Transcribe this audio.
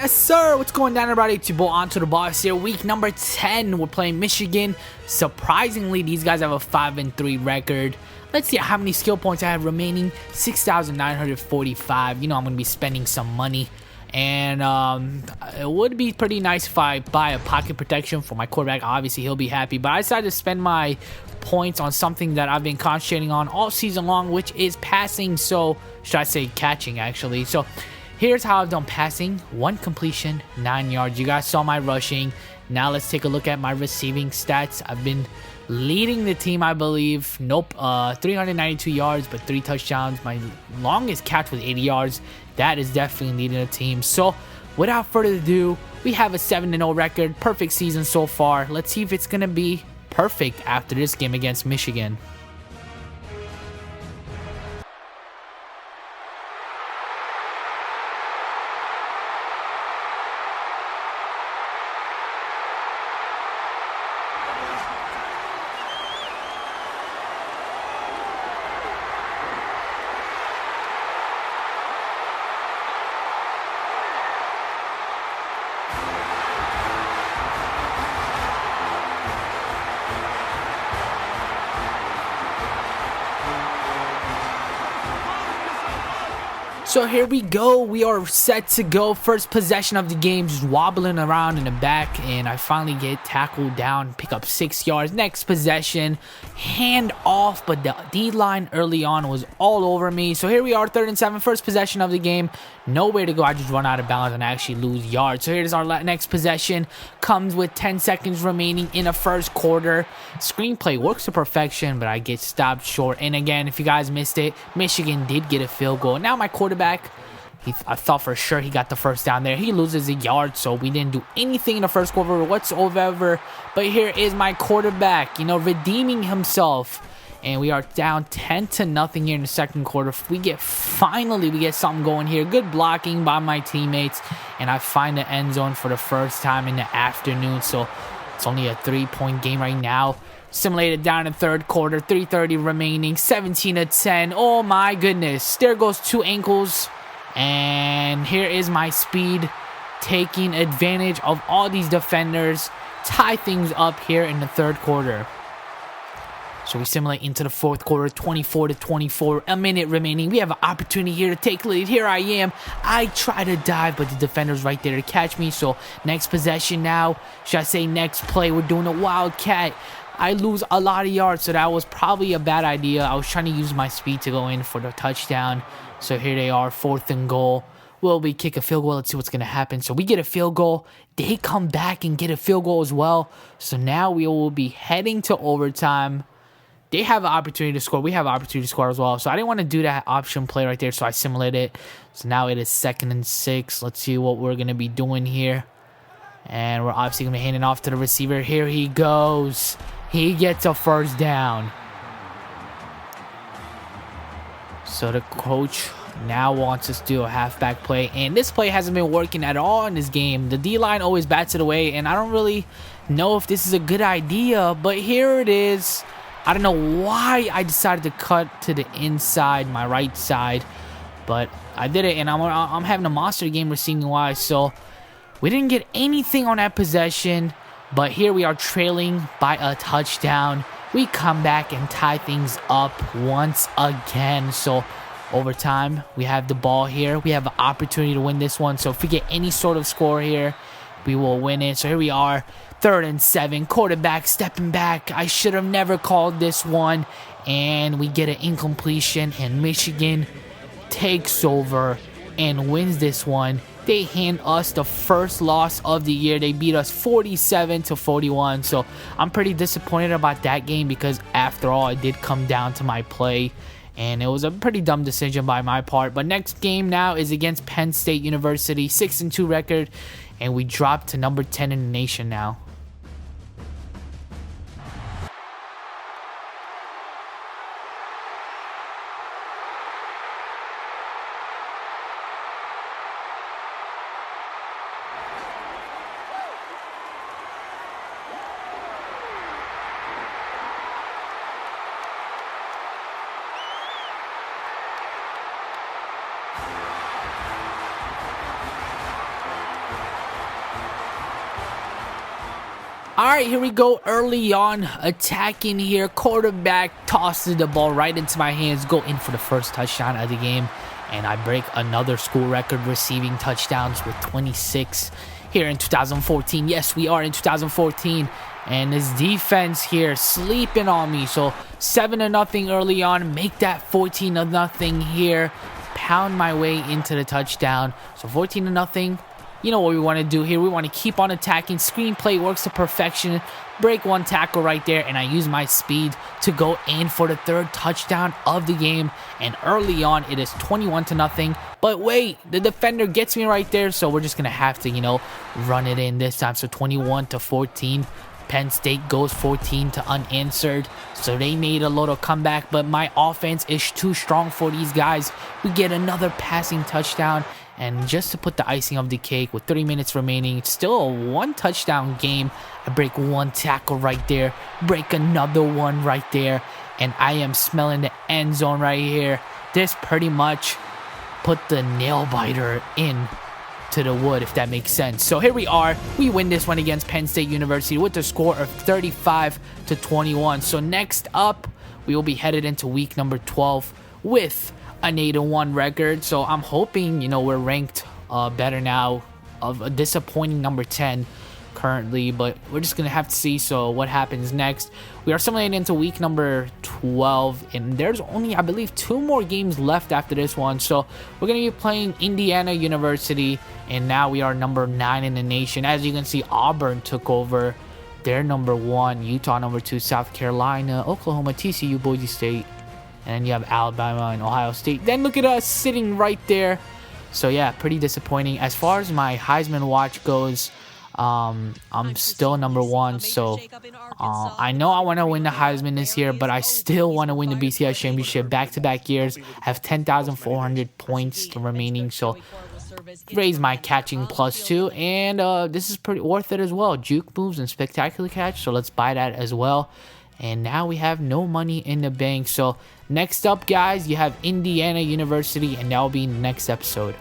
Yes, sir. What's going down, everybody? It's your boy AntoDaBoss here. Week number 10. We're playing Michigan. Surprisingly, these guys have a 5-3 record. Let's see how many skill points I have remaining. 6,945. You know I'm going to be spending some money. And it would be pretty nice if I buy a pocket protection for my quarterback. Obviously, he'll be happy. But I decided to spend my points on something that I've been concentrating on all season long, which is passing. So, should I say catching, actually. So, here's how I've done passing. 1 completion, 9 yards. You guys saw my rushing. Now let's take a look at my receiving stats. I've been leading the team, I believe. Nope, 392 yards, but 3 touchdowns. My longest catch was 80 yards. That is definitely leading the team. So, without further ado, we have a 7-0 record. Perfect season so far. Let's see if it's going to be perfect after this game against Michigan. So here we go. We are set to go. First possession of the game, just wobbling around in the back, and I finally get tackled down, pick up 6 yards. Next possession, hand off, but the D-line early on was all over me. So here we are, 3rd and 7, first possession of the game. Nowhere to go. I just run out of bounds and I actually lose yards. So here's our next possession. Comes with 10 seconds remaining in the first quarter. Screenplay works to perfection, but I get stopped short. And again, if you guys missed it, Michigan did get a field goal. Now my quarterback, I thought for sure he got the first down there. He loses a yard, so we didn't do anything in the first quarter whatsoever. But here is my quarterback, redeeming himself. And we are down 10-0 here in the second quarter. Finally we get something going here. Good blocking by my teammates. And I find the end zone for the first time in the afternoon. So it's only a 3-point game right now. Simulated down in the third quarter. 3:30 remaining. 17-10. Oh my goodness. There goes 2 ankles. And here is my speed, taking advantage of all these defenders. Tie things up here in the third quarter. So we simulate into the fourth quarter, 24-24, a minute remaining. We have an opportunity here to take lead. Here I am. I try to dive, but the defender's right there to catch me. So next possession now. Should I say next play? We're doing a wildcat. I lose a lot of yards, so that was probably a bad idea. I was trying to use my speed to go in for the touchdown. So here they are, 4th and goal. Will we kick a field goal? Let's see what's going to happen. So we get a field goal. They come back and get a field goal as well. So now we will be heading to overtime. They have an opportunity to score. We have an opportunity to score as well. So I didn't want to do that option play right there, so I simulated it. So now it is 2nd and 6. Let's see what we're going to be doing here. And we're obviously going to be handing off to the receiver. Here he goes. He gets a first down. So the coach now wants us to do a halfback play. And this play hasn't been working at all in this game. The D-line always bats it away. And I don't really know if this is a good idea. But here it is. I don't know why I decided to cut to the inside, my right side, but I did it, and I'm having a monster game receiving-wise, so we didn't get anything on that possession, but here we are trailing by a touchdown. We come back and tie things up once again, so overtime, we have the ball here. We have an opportunity to win this one, so if we get any sort of score here, we will win it. So here we are. 3rd and 7, quarterback stepping back. I should have never called this one. And we get an incompletion, and Michigan takes over and wins this one. They hand us the first loss of the year. They beat us 47-41. So I'm pretty disappointed about that game because after all, it did come down to my play. And it was a pretty dumb decision by my part. But next game now is against Penn State University. 6-2 record. And we dropped to number 10 in the nation now. All right, here we go. Early on, attacking here. Quarterback tosses the ball right into my hands. Go in for the first touchdown of the game. And I break another school record receiving touchdowns with 26 here in 2014. Yes, we are in 2014. And this defense here sleeping on me. So 7-0 early on. Make that 14-0 here. Pound my way into the touchdown. So 14-0. You know what we want to do here. We want to keep on attacking. Screenplay works to perfection. Break one tackle right there. And I use my speed to go in for the third touchdown of the game. And early on, it is 21-0. But wait, the defender gets me right there. So we're just going to have to, run it in this time. So 21-14. Penn State goes 14 to unanswered. So they made a little comeback. But my offense is too strong for these guys. We get another passing touchdown. And just to put the icing of the cake, with 30 minutes remaining, it's still a one touchdown game. I break one tackle right there, break another one right there, and I am smelling the end zone right here. This pretty much put the nail biter in to the wood, if that makes sense. So here we are. We win this one against Penn State University with a score of 35-21. So next up, we will be headed into week number 12 with an 8-1 record. So I'm hoping, we're ranked better now, of a disappointing number 10 currently, but we're just gonna have to see what happens next. We are simulating into week number 12, and there's only, I believe, 2 more games left after this one. So we're gonna be playing Indiana University, and now we are number 9 in the nation. As you can see, Auburn took over. They're number 1, Utah number 2, South Carolina, Oklahoma, TCU, Boise State, and then you have Alabama and Ohio State. Then look at us sitting right there. So yeah, pretty disappointing. As far as my Heisman watch goes, I'm still number 1. So I know I want to win the Heisman this year, but I still want to win the BCS Championship back-to-back years. I have 10,400 points remaining. So raise my catching +2, and this is pretty worth it as well. Juke moves and spectacular catch. So let's buy that as well. And now we have no money in the bank. So next up, guys, you have Indiana University, and that will be in the next episode.